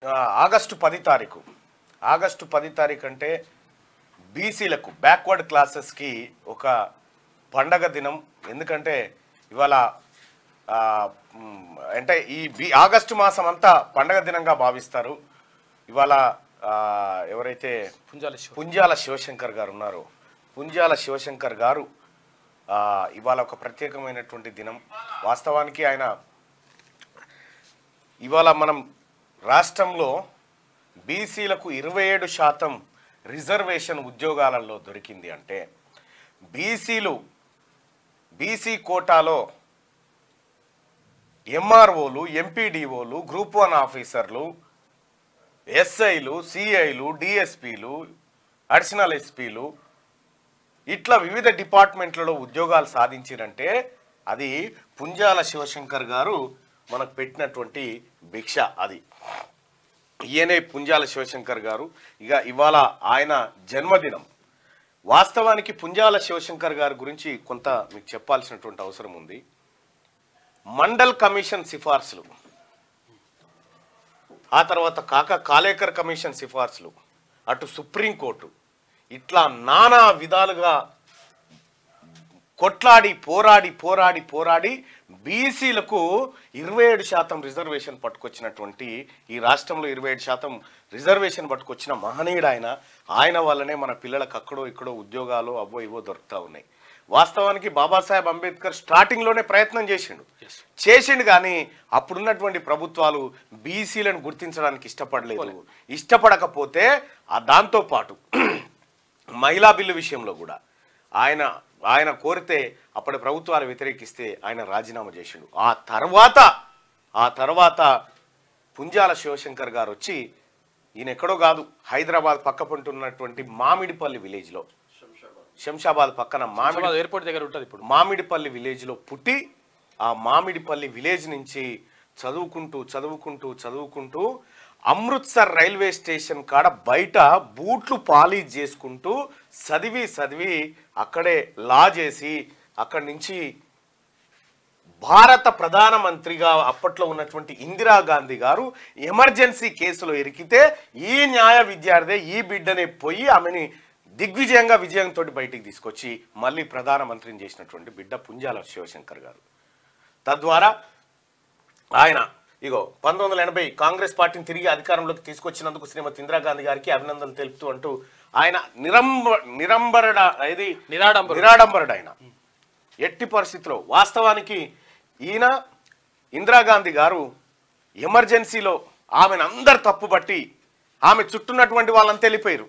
August 10 తారీఖు August 10 తారీఖు అంటే బీసీలకు బ్యాక్వర్డ్ క్లాసెస్కి ఒక పండగ దినం. ఎందుకంటే ఇవాళ అంటే ఈ ఆగస్టు మాసం అంతా పండగ దినంగా భావిస్తారు. ఇవాళ ఎవరైతే పుంజాల శివశంకర్ గారు ఉన్నారో, పుంజాల శివశంకర్ గారు ఇవాళ ఒక ప్రత్యేకమైనటువంటి దినం. వాస్తవానికి ఆయన ఇవాళ మనం రాష్ట్రంలో బీసీలకు 27% రిజర్వేషన్ ఉద్యోగాలలో దొరికింది అంటే బీసీ కోటాలో ఎంఆర్ఓలు, ఎంపీడీఓలు, గ్రూప్ 1 ఆఫీసర్లు, ఎస్ఐలు, సిఐలు, డిఎస్పీలు, అడిషనల్ ఎస్పీలు ఇట్లా వివిధ డిపార్ట్మెంట్లలో ఉద్యోగాలు సాధించారంటే అది పుంజాల శివశంకర్ గారు మనకు పెట్టినటువంటి భిక్ష. అది ఈయనే పుంజాల శివశంకర్ గారు. ఇవాళ ఆయన జన్మదినం. వాస్తవానికి పుంజాల శివశంకర్ గారి గురించి కొంత మీకు చెప్పాల్సినటువంటి అవసరం ఉంది. మండల్ కమిషన్ సిఫార్సులు, ఆ తర్వాత కాలేకర్ కమిషన్ సిఫార్సులు, అటు సుప్రీంకోర్టు, ఇట్లా నానా విధాలుగా కొట్లాడి పోరాడి బీసీలకు 27% రిజర్వేషన్ పట్టుకొచ్చినటువంటి, ఈ రాష్ట్రంలో 27% రిజర్వేషన్ పట్టుకొచ్చిన మహనీయుడు ఆయన వల్లనే మన పిల్లలకు అక్కడో ఇక్కడో ఉద్యోగాలు అవో ఇవో దొరుకుతూ ఉన్నాయి. వాస్తవానికి బాబాసాహెబ్ అంబేద్కర్ స్టార్టింగ్లోనే ప్రయత్నం చేసిండు కానీ అప్పుడున్నటువంటి ప్రభుత్వాలు బీసీలను గుర్తించడానికి ఇష్టపడకపోతే దాంతోపాటు మహిళా బిల్లు విషయంలో కూడా ఆయన కోరితే అప్పటి ప్రభుత్వాలు వ్యతిరేకిస్తే ఆయన రాజీనామా చేసిండు. ఆ తర్వాత పుంజాల శివశంకర్ గారు వచ్చి, ఈయన ఎక్కడో కాదు, హైదరాబాద్ పక్క పంటున్నటువంటి మామిడిపల్లి విలేజ్లో, శంషాబాద్ పక్కన ఎయిర్పోర్ట్ దగ్గర ఉంటుంది ఇప్పుడు, మామిడిపల్లి విలేజ్లో పుట్టి ఆ మామిడిపల్లి విలేజ్ నుంచి చదువుకుంటూ అమృత్సర్ రైల్వే స్టేషన్ కాడ బయట బూట్లు పాలిష్ చేసుకుంటూ చదివి అక్కడే లా చేసి అక్కడి నుంచి భారత ప్రధానమంత్రిగా అప్పట్లో ఉన్నటువంటి ఇందిరాగాంధీ గారు ఎమర్జెన్సీ కేసులో ఇరికితే ఈ న్యాయ విద్యార్థి ఈ బిడ్డనే పోయి ఆమెని విజయంతో బయటికి తీసుకొచ్చి మళ్ళీ ప్రధానమంత్రిని చేసినటువంటి బిడ్డ పుంజాల శివశంకర్ గారు. తద్వారా ఆయన 1980 కాంగ్రెస్ పార్టీని తిరిగి అధికారంలోకి తీసుకొచ్చినందుకు శ్రీమతి ఇందిరాగాంధీ గారికి అభినందనలు తెలుపుతూ అంటూ ఆయన నిరాడంబరుడు ఆయన ఎట్టి పరిస్థితిలో. వాస్తవానికి ఈయన ఇందిరాగాంధీ గారు ఎమర్జెన్సీలో ఆమెను అందరు తప్పుబట్టి ఆమె చుట్టూన్నటువంటి వాళ్ళంతా వెళ్ళిపోయారు.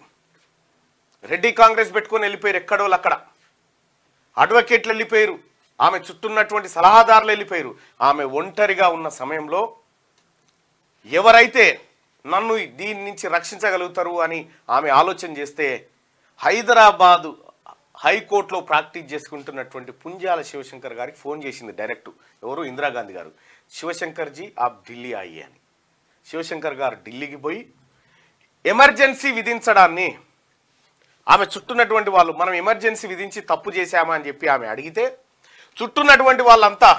రెడ్డి కాంగ్రెస్ పెట్టుకొని వెళ్ళిపోయారు, ఎక్కడోళ్ళు అక్కడ అడ్వకేట్లు వెళ్ళిపోయారు, ఆమె చుట్టూన్నటువంటి సలహాదారులు వెళ్ళిపోయారు. ఆమె ఒంటరిగా ఉన్న సమయంలో ఎవరైతే నన్ను దీని నుంచి రక్షించగలుగుతారు అని ఆమె ఆలోచన చేస్తే హైదరాబాదు హైకోర్టులో ప్రాక్టీస్ చేసుకుంటున్నటువంటి పుంజాల శివశంకర్ గారికి ఫోన్ చేసింది డైరెక్ట్. ఎవరు? ఇందిరాగాంధీ గారు. శివశంకర్జీ ఆప్ ఢిల్లీ ఆయి అని. శివశంకర్ గారు ఢిల్లీకి పోయి ఎమర్జెన్సీ విధించడాన్ని ఆమె చుట్టూన్నటువంటి వాళ్ళు, మనం ఎమర్జెన్సీ విధించి తప్పు చేశామా అని చెప్పి ఆమె అడిగితే చుట్టూన్నటువంటి వాళ్ళంతా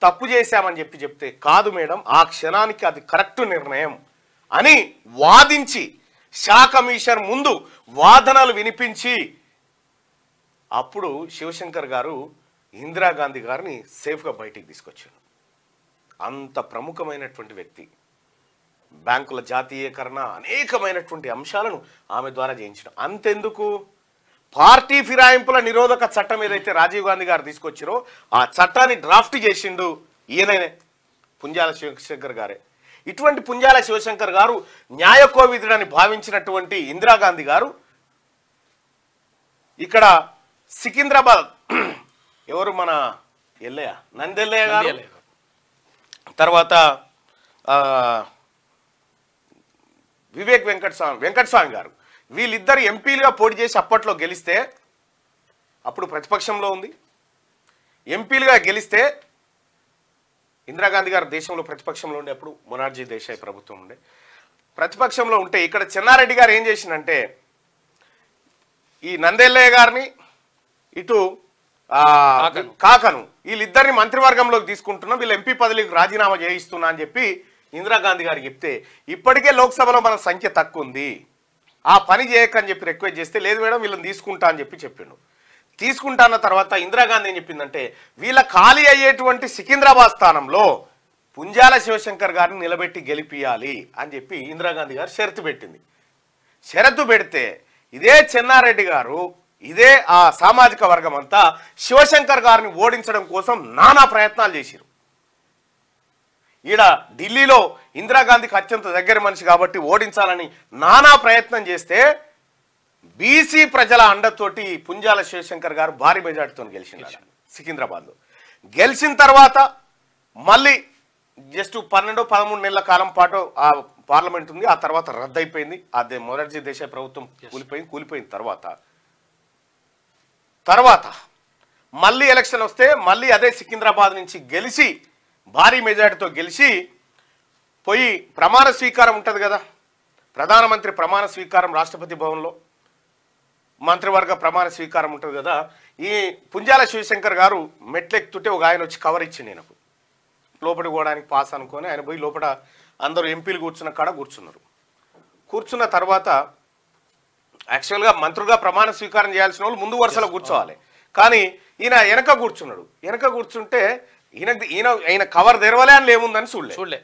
తప్పు చేశామని చెప్తే, కాదు మేడం, ఆ క్షణానికి అది కరెక్ట్ నిర్ణయం అని వాదించి షా కమిషన్ ముందు వాదనలు వినిపించి అప్పుడు శివశంకర్ గారు ఇందిరాగాంధీ గారిని సేఫ్గా బయటికి తీసుకొచ్చారు. అంత ప్రముఖమైనటువంటి వ్యక్తి. బ్యాంకుల జాతీయకరణ, అనేకమైనటువంటి అంశాలను ఆమె ద్వారా చేయించడం. అంతెందుకు, పార్టీ ఫిరాయింపుల నిరోధక చట్టం ఏదైతే రాజీవ్ గాంధీ గారు తీసుకొచ్చారో ఆ చట్టాన్ని డ్రాఫ్ట్ చేసిండు ఈయననే, పుంజాల శివశంకర్ గారే. ఇటువంటి పుంజాల శివశంకర్ గారు న్యాయకోవిదుడని భావించినటువంటి ఇందిరాగాంధీ గారు ఇక్కడ సికింద్రాబాద్ ఎవరు మన నందెల్లయ్య గారు, తర్వాత వివేక్ వెంకటస్వామి గారు, వీళ్ళిద్దరు ఎంపీలుగా పోటీ చేసి అప్పట్లో గెలిస్తే, అప్పుడు ప్రతిపక్షంలో ఉంది, ఎంపీలుగా గెలిస్తే ఇందిరాగాంధీ గారు దేశంలో ప్రతిపక్షంలో ఉండే, అప్పుడు మొరార్జీ దేశాయ్ ప్రభుత్వం ఉండే, ప్రతిపక్షంలో ఉంటే ఇక్కడ చెన్నారెడ్డి గారు ఏం చేసిందంటే ఈ నందెల్లయ్య గారిని ఇటు కాకను వీళ్ళిద్దరిని మంత్రివర్గంలోకి తీసుకుంటున్నా, వీళ్ళు ఎంపీ పదవికి రాజీనామా చేయిస్తున్నా అని చెప్పి ఇందిరాగాంధీ గారికి చెప్తే ఇప్పటికే లోక్సభలో మన సంఖ్య తక్కువ ఉంది, ఆ పని చేయకని చెప్పి రిక్వెస్ట్ చేస్తే లేదు మేడం వీళ్ళని తీసుకుంటా అని చెప్పిండు. తీసుకుంటా అన్న తర్వాత ఇందిరాగాంధీ ఏం చెప్పిందంటే వీళ్ళ ఖాళీ అయ్యేటువంటి సికింద్రాబాద్ స్థానంలో పుంజాల శివశంకర్ గారిని నిలబెట్టి గెలిపియాలి అని చెప్పి ఇందిరాగాంధీ గారు షరతు పెట్టింది. షరతు పెడితే ఇదే చెన్నారెడ్డి గారు ఇదే ఆ సామాజిక వర్గం అంతా శివశంకర్ గారిని ఓడించడం కోసం నానా ప్రయత్నాలు చేశారు. ఈడ ఢిల్లీలో ఇందిరాగాంధీకి అత్యంత దగ్గర మనిషి కాబట్టి ఓడించాలని నానా ప్రయత్నం చేస్తే బీసీ ప్రజల అండతోటి పుంజాల శివశంకర్ గారు భారీ మెజార్టీతో గెలిచింది సికింద్రాబాద్లో. గెలిచిన తర్వాత మళ్ళీ జస్ట్ 12-13 నెలల కాలం పాటు ఆ పార్లమెంట్ ఉంది. ఆ తర్వాత రద్దయిపోయింది. అదే మొదటి దేశాయ్ ప్రభుత్వం కూలిపోయిన తర్వాత మళ్ళీ ఎలక్షన్ వస్తే మళ్ళీ అదే సికింద్రాబాద్ నుంచి గెలిచి భారీ మెజార్టీతో గెలిచి పోయి ప్రమాణ స్వీకారం ఉంటుంది కదా, ప్రధానమంత్రి ప్రమాణ స్వీకారం రాష్ట్రపతి భవన్లో మంత్రివర్గ ప్రమాణ స్వీకారం ఉంటుంది కదా. ఈ పుంజాల శివశంకర్ గారు మెట్లెక్కుతుంటే ఒక ఆయన వచ్చి కవర్ ఇచ్చింది నాకు, లోపలికి పోవడానికి పాస్ అనుకొని ఆయన పోయి లోపల అందరూ ఎంపీలు కూర్చున్న కాడ కూర్చున్నారు. కూర్చున్న తర్వాత యాక్చువల్గా మంత్రులుగా ప్రమాణ స్వీకారం చేయాల్సిన వాళ్ళు ముందు వరుసలో కూర్చోవాలి, కానీ ఈయన వెనక కూర్చున్నాడు. వెనక కూర్చుంటే ఈయన కవర్ తెరవలే అని ఏముందని చూడలే,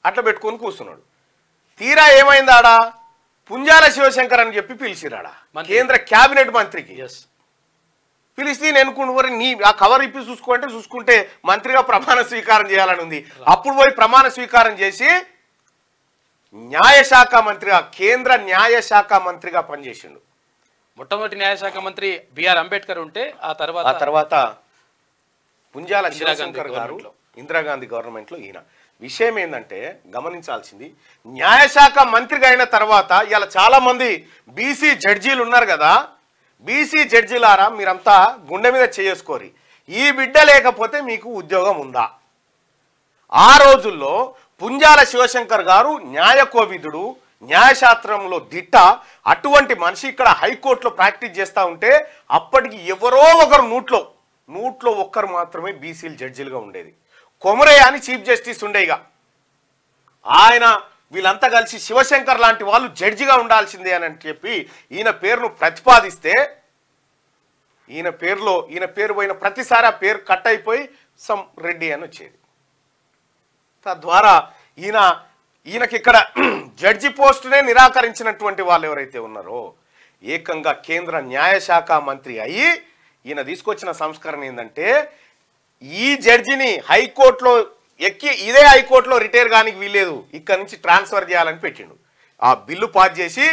అట్లా పెట్టుకొని కూర్చున్నాడు. తీరా ఏమైంది ఆడ పుంజాల శివశంకర్ అని చెప్పి పిలిచిరాడా కేంద్ర క్యాబినెట్ మంత్రికి. పిలిస్తే నేను అనుకుంటే నీ ఆ కవర్ ఇప్పి చూసుకుంటే మంత్రిగా ప్రమాణ స్వీకారం చేయాలని ఉంది. అప్పుడు పోయి ప్రమాణ స్వీకారం చేసి న్యాయశాఖ మంత్రిగా కేంద్ర న్యాయశాఖ మంత్రిగా పనిచేసిండు. మొట్టమొదటి న్యాయశాఖ మంత్రి బిఆర్ అంబేద్కర్ ఉంటే ఆ తర్వాత పుంజాల శివశంకర్ గారు ఇందిరాగాంధీ గవర్నమెంట్లో ఈయన. విషయం ఏంటంటే గమనించాల్సింది, న్యాయశాఖ మంత్రిగా అయిన తర్వాత ఇలా చాలా మంది బీసీ జడ్జీలు ఉన్నారు కదా, బీసీ జడ్జీలారా మీరంతా గుండె మీద చేసుకోరి, ఈ బిడ్డ లేకపోతే మీకు ఉద్యోగం ఉందా? ఆ రోజుల్లో పుంజాల శివశంకర్ గారు న్యాయకోవిదుడు, న్యాయశాస్త్రంలో దిట్ట. అటువంటి మనిషి ఇక్కడ హైకోర్టులో ప్రాక్టీస్ చేస్తూ ఉంటే అప్పటికి ఎవరో ఒకరు నూట్లో ఒక్కరు మాత్రమే బీసీలు జడ్జీలుగా ఉండేది. కొమరయ్య అని చీఫ్ జస్టిస్ ఉండేగా ఆయన. వీళ్ళంతా కలిసి శివశంకర్ లాంటి వాళ్ళు జడ్జిగా ఉండాల్సిందే అని చెప్పి ఈయన పేరును ప్రతిపాదిస్తే ఈయన పేరు పోయిన ప్రతిసారి ఆ పేరు కట్ అయిపోయి సమ్ రెడ్డి అని వచ్చేది. తద్వారా ఈయనకి ఇక్కడ జడ్జి పోస్టునే నిరాకరించినటువంటి వాళ్ళు ఎవరైతే ఉన్నారో ఏకంగా కేంద్ర న్యాయశాఖ మంత్రి అయ్యి ఈయన తీసుకొచ్చిన సంస్కరణ ఏంటంటే ఈ జడ్జిని హైకోర్టులో ఇదే హైకోర్టులో రిటైర్ కానికి వీల్లేదు, ఇక్కడ నుంచి ట్రాన్స్ఫర్ చేయాలని పెట్టిండు. ఆ బిల్లు పాస్ చేసి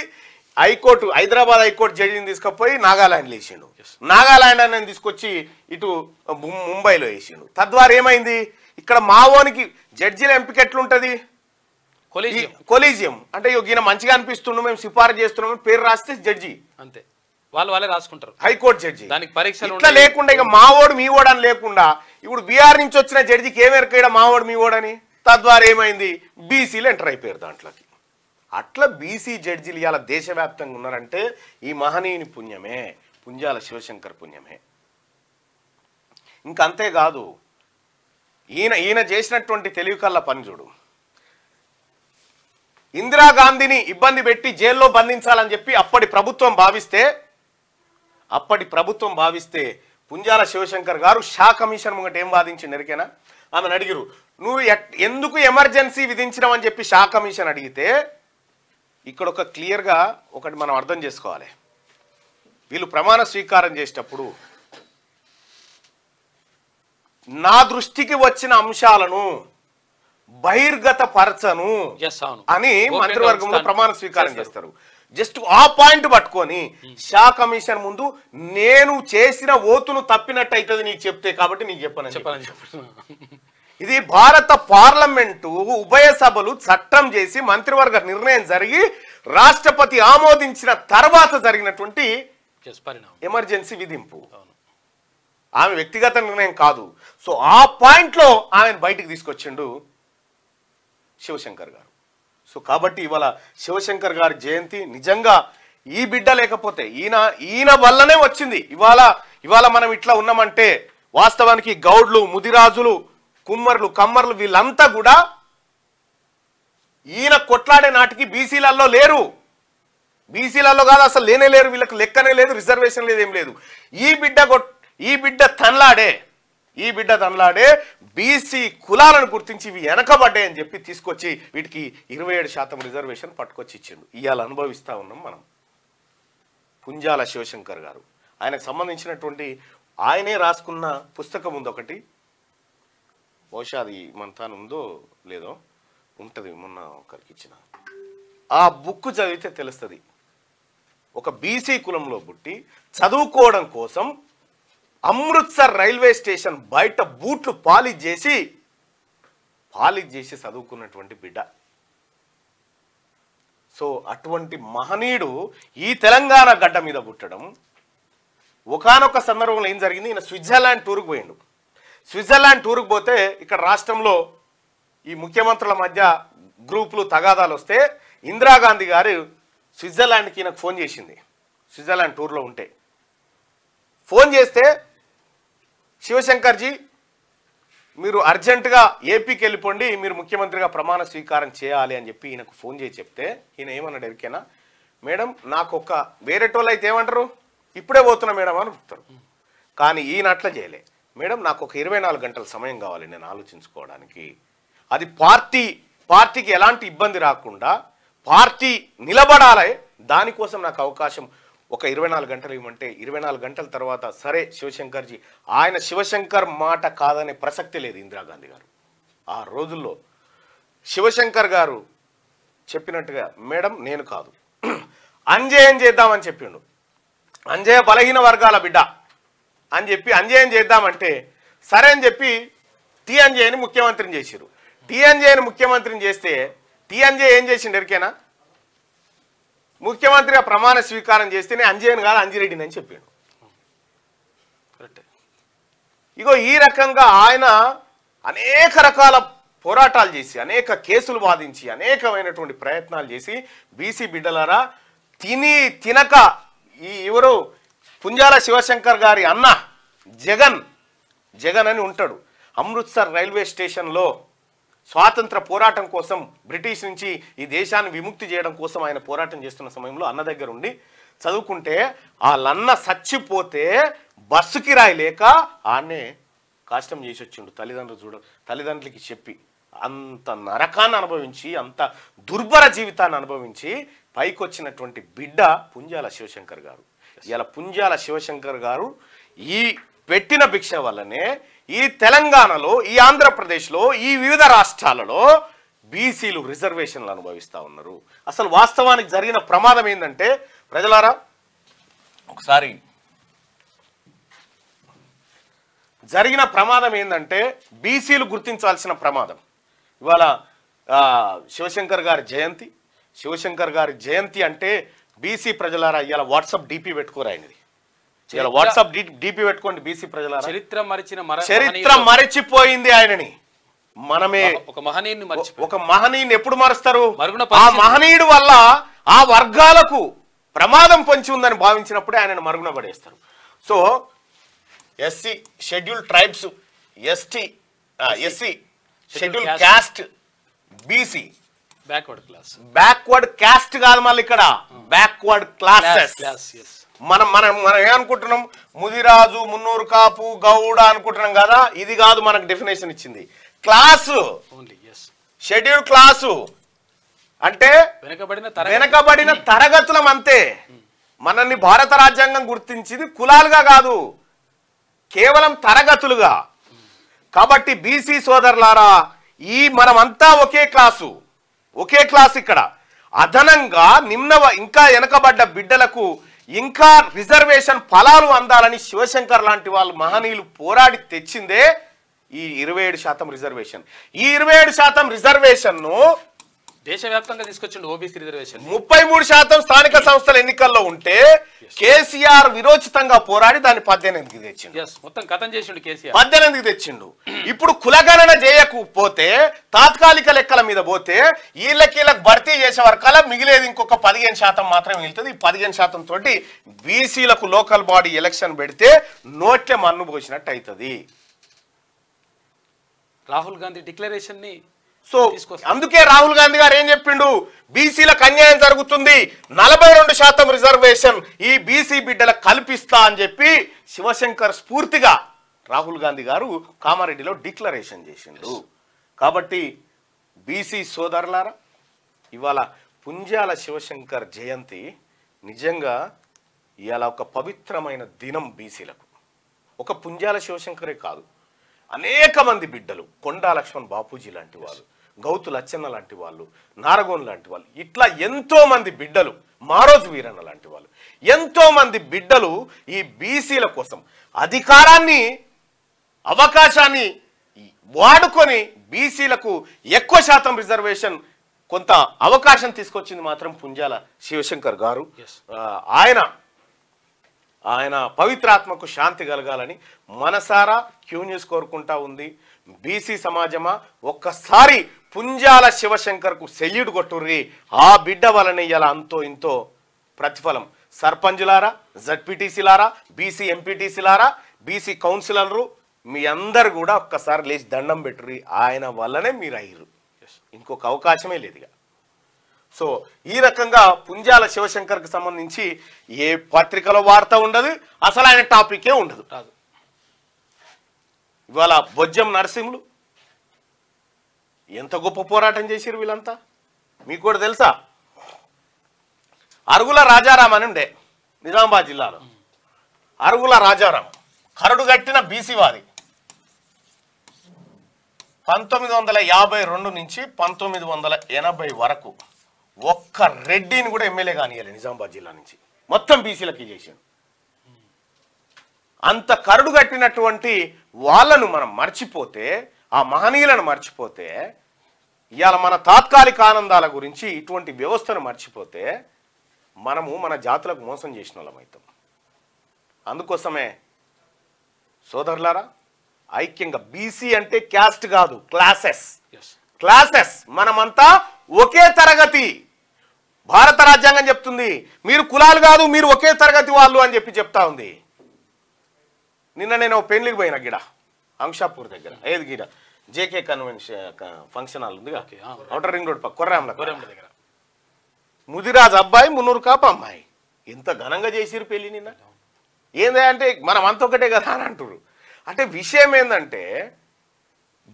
హైదరాబాద్ హైకోర్టు జడ్జిని తీసుకుపోయి నాగాలాండ్లో వేసిండు. నాగాలాండ్ అని తీసుకొచ్చి ఇటు ముంబైలో వేసిండు. తద్వారా ఏమైంది, ఇక్కడ మావోనికి జడ్జిల ఎంపిక ఎట్లుంటది, కొలీజియం అంటే ఈయన మంచిగా అనిపిస్తున్నాం మేము సిఫారసు చేస్తున్నాం పేరు రాస్తే జడ్జి అంతే, వాళ్ళే రాసుకుంటారు హైకోర్టు జడ్జి. దానికి పరీక్షలు ఇట్లా లేకుండా ఇక మావోడు మీవోడు అని లేకుండా ఇప్పుడు బీహార్ నుంచి వచ్చిన జడ్జికి ఏమేరకైనా మావోడు మీవోడని. తద్వారా ఏమైంది, బీసీలు ఎంటర్ అయిపోయారు దాంట్లోకి. అట్లా బీసీ జడ్జిలు ఇవాళ దేశవ్యాప్తంగా ఉన్నారంటే ఈ మహనీయుని పుణ్యమే, పుంజాల శివశంకర్ పుణ్యమే. ఇంకంతేకాదు ఈయన చేసినటువంటి తెలివి కల్లా పని చూడు. ఇందిరాగాంధీని ఇబ్బంది పెట్టి జైల్లో బంధించాలని చెప్పి అప్పటి ప్రభుత్వం భావిస్తే పుంజాల శివశంకర్ గారు షా కమిషన్ ముంగట ఏం వాదించింది ఎరికేనా? ఆమెను అడిగిరు, నువ్వు ఎందుకు ఎమర్జెన్సీ విధించినావు అని చెప్పి షా కమిషన్ అడిగితే ఇక్కడ ఒక క్లియర్గా ఒకటి మనం అర్థం చేసుకోవాలి. వీళ్ళు ప్రమాణ స్వీకారం చేసేటప్పుడు నా దృష్టికి వచ్చిన అంశాలను బహిర్గత పరచను అని మంత్రివర్గంలో ప్రమాణ స్వీకారం చేస్తారు. జస్ట్ ఆ పాయింట్ పట్టుకొని షా కమిషన్ ముందు నేను చేసిన ఓతును తప్పినట్టు అవుతుంది నీకు చెప్తే, కాబట్టి నీకు చెప్పను. ఇది భారత పార్లమెంటు ఉభయ సభలు చట్టం చేసి మంత్రివర్గ నిర్ణయం జరిగి రాష్ట్రపతి ఆమోదించిన తర్వాత జరిగినటువంటి ఎమర్జెన్సీ విధింపు. ఆమె వ్యక్తిగత నిర్ణయం కాదు. సో ఆ పాయింట్లో ఆమెను బయటికి తీసుకొచ్చిండు శివశంకర్ గారు. సో కాబట్టి ఇవాళ శివశంకర్ గారి జయంతి నిజంగా ఈ బిడ్డ లేకపోతే ఈయన వల్లనే వచ్చింది. ఇవాళ మనం ఇట్లా ఉన్నామంటే వాస్తవానికి గౌడ్లు, ముదిరాజులు, కుమ్మర్లు, కమ్మర్లు వీళ్ళంతా కూడా ఈయన కొట్లాడే నాటికి బీసీలలో లేరు, బీసీలలో కాదు అసలు లేనే లేరు, వీళ్ళకి లెక్కనే లేదు, రిజర్వేషన్ లేదు, ఏం లేదు. ఈ బిడ్డ తనలాడే బీసీ కులాలను గుర్తించి ఇవి వెనకబడ్డాయి అని చెప్పి తీసుకొచ్చి వీటికి 27% రిజర్వేషన్ పట్టుకొచ్చి ఇచ్చిండు. ఇవాళ అనుభవిస్తూ ఉన్నాం మనం. పుంజాల శివశంకర్ గారు, ఆయనకు సంబంధించినటువంటి ఆయనే రాసుకున్న పుస్తకం ఉంది ఒకటి, బహుశా అది మన తాను ఉందో లేదో ఉంటుంది, మొన్న ఒకరికి ఇచ్చిన ఆ బుక్ చదివితే తెలుస్తుంది. ఒక బీసీ కులంలో పుట్టి చదువుకోవడం కోసం అమృత్సర్ రైల్వే స్టేషన్ బయట బూట్లు పాలిష్ చేసి చదువుకున్నటువంటి బిడ్డ. సో అటువంటి మహనీయుడు ఈ తెలంగాణ గడ్డ మీద పుట్టడం, ఒకానొక సందర్భంలో ఏం జరిగింది, ఈయన స్విట్జర్లాండ్ టూర్కి పోయిండు. స్విట్జర్లాండ్ టూర్కి పోతే ఇక్కడ రాష్ట్రంలో ఈ ముఖ్యమంత్రుల మధ్య గ్రూపులు తగాదాలు వస్తే ఇందిరాగాంధీ గారు స్విట్జర్లాండ్కి ఈయనకు ఫోన్ చేసింది. స్విట్జర్లాండ్ టూర్లో ఉంటే ఫోన్ చేస్తే, శివశంకర్జీ మీరు అర్జెంటుగా ఏపీకి వెళ్ళిపోండి, మీరు ముఖ్యమంత్రిగా ప్రమాణ స్వీకారం చేయాలి అని చెప్పి ఈయనకు ఫోన్ చేసి చెప్తే ఈయన ఏమన్నాడు ఎరికేనా, మేడం నాకు ఒక వేరేటోళ్ళు అయితే ఏమంటారు, ఇప్పుడే పోతున్నా మేడం అని చెప్తారు. కానీ ఈయన అట్లా చేయలే, మేడం నాకు ఒక 24 గంటల సమయం కావాలి నేను ఆలోచించుకోవడానికి, అది పార్టీకి ఎలాంటి ఇబ్బంది రాకుండా పార్టీ నిలబడాలి, దానికోసం నాకు అవకాశం ఒక 24 గంటలు ఇవ్వమంటే 24 గంటల తర్వాత సరే శివశంకర్జీ, ఆయన శివశంకర్ మాట కాదనే ప్రసక్తి లేదు ఇందిరాగాంధీ గారు. ఆ రోజుల్లో శివశంకర్ గారు చెప్పినట్టుగా మేడం నేను కాదు అంజయ్యని చేద్దామని చెప్పిండు. అంజయ్య బలహీన వర్గాల బిడ్డ అని చెప్పి అంజయ్యని చేద్దామంటే సరే అని చెప్పి టీఎన్జేని ముఖ్యమంత్రిని చేశారు. టీఎన్జేని ముఖ్యమంత్రిని చేస్తే టీఎన్జే ఏం చేసిండు ఎరికేనా, ముఖ్యమంత్రిగా ప్రమాణ స్వీకారం చేస్తేనే అంజయ్యని కాదు అంజిరెడ్డిని అని చెప్పాడు. ఇగో ఈ రకంగా ఆయన అనేక రకాల పోరాటాలు చేసి అనేక కేసులు వాదించి అనేకమైనటువంటి ప్రయత్నాలు చేసి బీసీ బిడ్డలారా తినక ఎవరు పుంజాల శివశంకర్ గారి అన్న జగన్ అని ఉంటాడు, అమృత్సర్ రైల్వే స్టేషన్లో స్వాతంత్ర పోరాటం కోసం బ్రిటిష్ నుంచి ఈ దేశాన్ని విముక్తి చేయడం కోసం ఆయన పోరాటం చేస్తున్న సమయంలో అన్న దగ్గర ఉండి చదువుకుంటే వాళ్ళన్న చచ్చిపోతే బస్సు కిరాయి లేక ఆన్నే కష్టం చేసి వచ్చిండు. తల్లిదండ్రులకి చెప్పి అంత నరకాన్ని అనుభవించి అంత దుర్భర జీవితాన్ని అనుభవించి పైకి వచ్చినటువంటి బిడ్డ పుంజాల శివశంకర్ గారు. ఇలా పుంజాల శివశంకర్ గారు ఈ పెట్టిన భిక్ష వల్లనే ఈ తెలంగాణలో, ఈ ఆంధ్రప్రదేశ్లో, ఈ వివిధ రాష్ట్రాలలో బీసీలు రిజర్వేషన్లు అనుభవిస్తూ ఉన్నారు. అసలు వాస్తవానికి జరిగిన ప్రమాదం ఏంటంటే ప్రజలారా ఒకసారి జరిగిన ప్రమాదం ఏంటంటే బీసీలు గుర్తించాల్సిన ప్రమాదం. ఇవాళ శివశంకర్ గారి జయంతి అంటే బీసీ ప్రజలారా ఇవాళ వాట్సాప్ డిపి పెట్టుకోరు ఆయనది, ఇలా వాట్సాప్ డిపి పెట్టుకోండి బీసీ ప్రజలారా. చరిత్ర మరచిపోయింది ఆయనని, మనమే ఒక మహనీయుని ఎప్పుడు మరుస్తారు, ఆ మహనీయుడు వల్ల ఆ వర్గాలకు ప్రమాదం పొంచి ఉందని భావించినప్పుడే ఆయనను మరుగున పడేస్తారు. So SC schedule tribes, SC schedule caste, BC backward caste కాదు, మళ్ళీ ఇక్కడ బ్యాక్వర్డ్ క్లాసెస్. మనం ఏమనుకుంటున్నాం, ముదిరాజు, మున్నూరు కాపు, గౌడ అనుకుంటున్నాం కదా, ఇది కాదు మనకు డెఫినేషన్ ఇచ్చింది. క్లాసు, షెడ్యూల్ క్లాసు అంటే వెనకబడిన తరగతులం అంతే. మనల్ని భారత రాజ్యాంగం గుర్తించింది కులాలుగా కాదు, కేవలం తరగతులుగా. కాబట్టి బీసీ సోదరులారా మనమంతా ఒకే క్లాసు. ఇక్కడ అదనంగా ఇంకా వెనకబడ్డ బిడ్డలకు ఇంకా రిజర్వేషన్ ఫలాలు అందాలని శివశంకర్ లాంటి వాళ్ళు మహనీయులు పోరాడి తెచ్చిందే ఈ 27% రిజర్వేషన్. ఈ 27% రిజర్వేషన్ ను దేశవ్యాప్తంగా తీసుకొచ్చిండు. ఓబీసీ రిజర్వేషన్ 33% స్థానిక సంస్థల ఎన్నికల్లో ఉంటే కేసీఆర్ విరోచితంగా పోరాడి దాన్ని 18కి తెచ్చిండు. మొత్తం కథం చేసిండు కేసీఆర్, 18కి తెచ్చిండు. ఇప్పుడు కులగణన చేయకపోతే, తాత్కాలిక లెక్కల మీద పోతే వీళ్ళకి భర్తీ చేసే వరకల్లా మిగిలేది ఇంకొక 15% మాత్రమే మిగులుతుంది. ఈ 15% తోటి బీసీలకు లోకల్ బాడీ ఎలక్షన్ పెడితే నోట్లే మన్ను పోసినట్టు అవుతుంది. రాహుల్ గాంధీ డిక్లరేషన్ ని సో అందుకే రాహుల్ గాంధీ గారు ఏం చెప్పిండు, బీసీలకు అన్యాయం జరుగుతుంది, 42% రిజర్వేషన్ ఈ బీసీ బిడ్డలకు కల్పిస్తా అని చెప్పి శివశంకర్ స్ఫూర్తిగా రాహుల్ గాంధీ గారు కామారెడ్డిలో డిక్లరేషన్ చేసిండు. కాబట్టి బీసీ సోదరులారా, ఇవాళ పుంజాల శివశంకర్ జయంతి నిజంగా ఇవాళ ఒక పవిత్రమైన దినం బీసీలకు. ఒక పుంజాల శివశంకరే కాదు, అనేక మంది బిడ్డలు, కొండా లక్ష్మణ్ బాపూజీ లాంటి వాళ్ళు, గౌతు లచ్చన్న లాంటి వాళ్ళు, నారగోన్ లాంటి వాళ్ళు, ఇట్లా ఎంతో మంది బిడ్డలు, మారోజు వీరన్న లాంటి వాళ్ళు, ఎంతో మంది బిడ్డలు ఈ బీసీల కోసం అధికారాన్ని, అవకాశాన్ని వాడుకొని బీసీలకు ఎక్కువ శాతం రిజర్వేషన్, కొంత అవకాశం తీసుకొచ్చింది మాత్రం పుంజాల శివశంకర్ గారు. ఆయన పవిత్రాత్మకు శాంతి కలగాలని మనసారా క్యూ న్యూస్ కోరుకుంటా ఉంది. బీసీ సమాజమా, ఒక్కసారి పుంజాల శివశంకర్కు సెల్యూట్ కొట్టుర్రి. ఆ బిడ్డ వలన ఇలా అంతో ఇంతో ప్రతిఫలం. సర్పంచులారా, జడ్పీటీసీలారా, బీసీ ఎంపీటీసీలారా, బీసీ కౌన్సిలర్లు, మీ అందరు కూడా ఒక్కసారి లేచి దండం పెట్టుర్రి. ఆయన వల్లనే మీరు అయ్యారు, ఇంకొక అవకాశమే లేదుగా. సో ఈ రకంగా పుంజాల శివశంకర్కి సంబంధించి ఏ పత్రికలో వార్త ఉండదు, అసలు ఆయన టాపికే ఉండదు. ఇవాళ బొజ్జం నరసింహులు ఎంత గొప్ప పోరాటం చేసిరు వీళ్ళంతా, మీకు కూడా తెలుసా? అరుగుల రాజారాం అని ఉండే నిజామాబాద్ జిల్లాలో. అరుగుల రాజారాం కరడు కట్టిన బీసీవాది. 1952 నుంచి 1980 వరకు ఒక్క రెడ్డిని కూడా ఎమ్మెల్యే కానియాలి నిజామాబాద్ జిల్లా నుంచి. మొత్తం బీసీలకి చేశాడు. అంత కరడు కట్టినటువంటి వాళ్ళను మనం మర్చిపోతే, ఆ మహనీయులను మర్చిపోతే, ఇవాళ మన తాత్కాలిక ఆనందాల గురించి ఇటువంటి వ్యవస్థను మర్చిపోతే మనము మన జాతులకు మోసం చేసిన వాళ్ళం అవుతాం. అందుకోసమే సోదరులారా, ఐక్యంగా, బీసీ అంటే క్యాస్ట్ కాదు, క్లాసెస్, మనమంతా ఒకే తరగతి. భారత రాజ్యాంగం చెప్తుంది మీరు కులాలు కాదు, మీరు ఒకే తరగతి వాళ్ళు అని చెప్పి చెప్తా ఉంది. నిన్న నేను పెళ్లికి పోయిన గిడ అంశాపూర్ దగ్గర, ఏది గిడ జేకే కన్వెన్షన్ ఫంక్షన్ హాల్ ఉంది, అవుటర్ రింగ్ రోడ్ పక్క కొర్రాంల దగ్గర. ముదిరాజ్ అబ్బాయి, మున్నూరు కాపు అమ్మాయి, ఎంత ఘనంగా చేసిరు పెళ్లి నిన్న. ఏందంటే మనం అంత ఒకటే కదా అని అంటారు. అంటే విషయం ఏంటంటే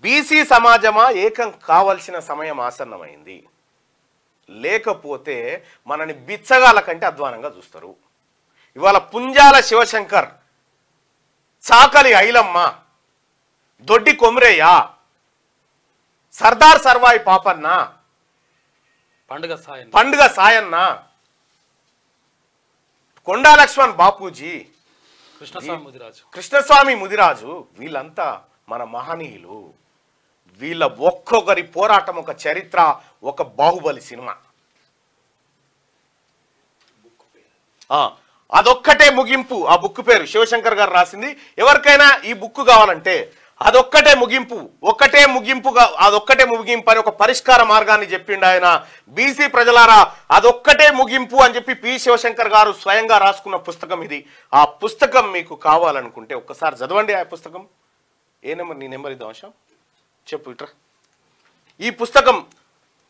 బీసీ సమాజమా ఏకం కావాల్సిన సమయం ఆసన్నమైంది. లేకపోతే మనని బిచ్చగాల కంటే అధ్వానంగా చూస్తారు. ఇవాళ పుంజాల శివశంకర్, చాకలి ఐలమ్మ, దొడ్డి కొమరయ్య, సర్దార్ సర్వాయి పాపన్న, పండుగ సాయన్న, కొండా లక్ష్మణ్ బాపూజీ, కృష్ణస్వామి ముదిరాజు, వీళ్ళంతా మన మహనీయులు. వీళ్ళ ఒక్కొక్కరి పోరాటం ఒక చరిత్ర, ఒక బాహుబలి సినిమా. అదొక్కటే ముగింపు. ఆ బుక్ పేరు శివశంకర్ గారు రాసింది. ఎవరికైనా ఈ బుక్ కావాలంటే అదొక్కటే ముగింపు, అదొక్కటే ముగింపు అని ఒక పరిష్కార మార్గాన్ని చెప్పిండు ఆయన. బీసీ ప్రజలారా, అదొక్కటే ముగింపు అని చెప్పి పి శివశంకర్ గారు స్వయంగా రాసుకున్న పుస్తకం ఇది. ఆ పుస్తకం మీకు కావాలనుకుంటే ఒక్కసారి చదవండి. ఆ పుస్తకం ఏ నెంబర్? నీ నెంబర్ ఇది అవసరం చెప్పు ఇట్రా. ఈ పుస్తకం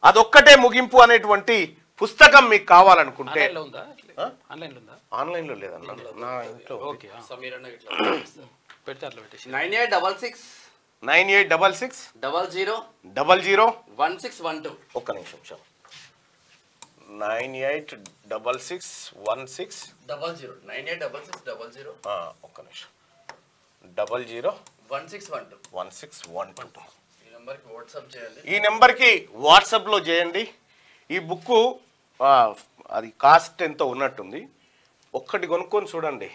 అదొక్కటే ముగింపు అనేటువంటి పుస్తకం మీకు కావాలనుకుంటే ఆన్లైన్లో లేదన్నా, నా ఇంట్లో 9866 00 1612. ఒక్క నిమిషం 986616 986600 ఒక్క నిమిషం 00 1612. ఈ నెంబర్కి వాట్సాప్లో చేయండి. ఈ బుక్ అది కాస్ట్ ఎంతో ఉన్నట్టుంది. ఒక్కటి కొనుక్కొని చూడండి.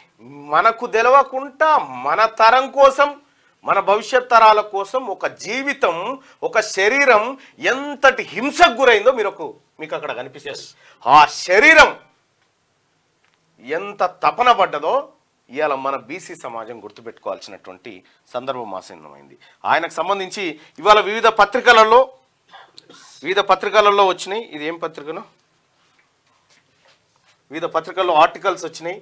మనకు తెలవకుండా మన తరం కోసం, మన భవిష్యత్ తరాల కోసం ఒక జీవితం, ఒక శరీరం ఎంతటి హింసకు గురైందో మీకు అక్కడ కనిపిస్తుంది. ఆ శరీరం ఎంత తపన పడ్డదో ఇవాళ మన బీసీ సమాజం గుర్తుపెట్టుకోవాల్సినటువంటి సందర్భం ఆసన్నమైంది. ఆయనకు సంబంధించి ఇవాళ వివిధ పత్రికలలో వచ్చినాయి. ఇది ఏం పత్రికను? వివిధ పత్రికల్లో ఆర్టికల్స్ వచ్చినాయి.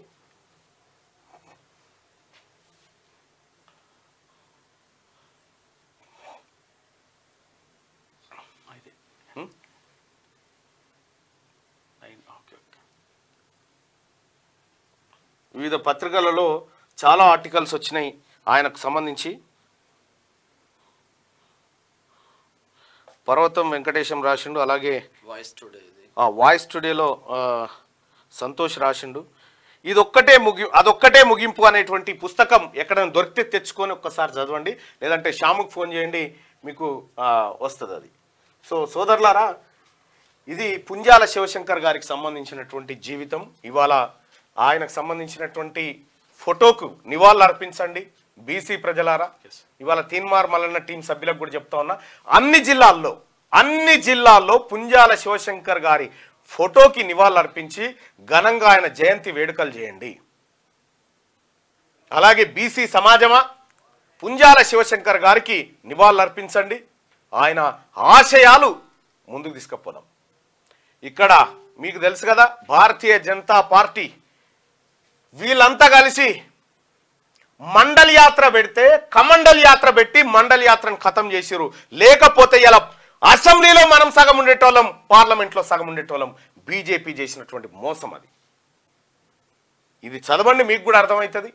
వివిధ పత్రికలలో చాలా ఆర్టికల్స్ వచ్చినాయి ఆయనకు సంబంధించి. పర్వతం వెంకటేశం రాసిండు, అలాగే వాయిస్ టుడేలో సంతోష్ రాసిండు. అదొక్కటే ముగింపు అనేటువంటి పుస్తకం ఎక్కడైనా దొరికితే తెచ్చుకొని ఒక్కసారి చదవండి, లేదంటే శ్యాముకు ఫోన్ చేయండి, మీకు వస్తుంది అది. సో సోదరులారా, ఇది పుంజాల శివశంకర్ గారికి సంబంధించినటువంటి జీవితం. ఇవాళ ఆయనకు సంబంధించినటువంటి ఫోటోకు నివాళులు అర్పించండి బీసీ ప్రజలారా. ఇవాళ తీన్మార్ మల్లన్న టీం సభ్యులకు కూడా చెప్తా ఉన్నా, అన్ని జిల్లాల్లో పుంజాల శివశంకర్ గారి ఫోటోకి నివాళులు అర్పించి ఘనంగా ఆయన జయంతి వేడుకలు చేయండి. అలాగే బీసీ సమాజమా, పుంజాల శివశంకర్ గారికి నివాళులు అర్పించండి, ఆయన ఆశయాలు ముందుకు తీసుకుపోదాం. ఇక్కడ మీకు తెలుసు కదా, భారతీయ జనతా పార్టీ వీళ్ళంతా కలిసి మండల్ యాత్ర పెడితే కమండల్ యాత్ర పెట్టి మండల్ యాత్రను ఖతం చేసిరు. లేకపోతే ఇలా అసెంబ్లీలో మనం సగం ఉండేటోళ్ళం, పార్లమెంట్లో సగం ఉండేటోళ్ళం. బీజేపీ చేసినటువంటి మోసం అది. ఇది చదవండి, మీకు కూడా అర్థమవుతుంది.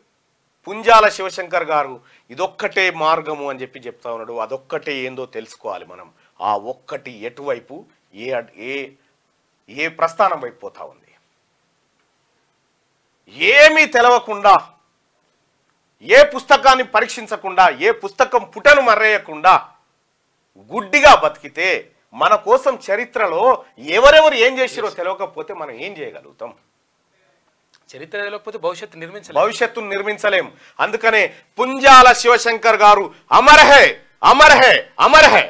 పుంజాల శివశంకర్ గారు ఇదొక్కటే మార్గము అని చెప్పి చెప్తా ఉన్నాడు. అదొక్కటే ఏందో తెలుసుకోవాలి మనం. ఆ ఒక్కటి ఎటువైపు ఏ ప్రస్థానం వైపు పోతా ఉంది. ఏమీ తెలవకుండా, ఏ పుస్తకాన్ని పరీక్షించకుండా, ఏ పుస్తకం పుటను మర్రేయకుండా గుడ్డిగా బతికితే మన కోసం చరిత్రలో ఎవరెవరు ఏం చేసిరో తెలియకపోతే మనం ఏం చేయగలుగుతాం? చరిత్ర తెలియకపోతే భవిష్యత్తును నిర్మించలేం. అందుకనే పుంజాల శివశంకర్ గారు Amar high, Amar high, Amar high.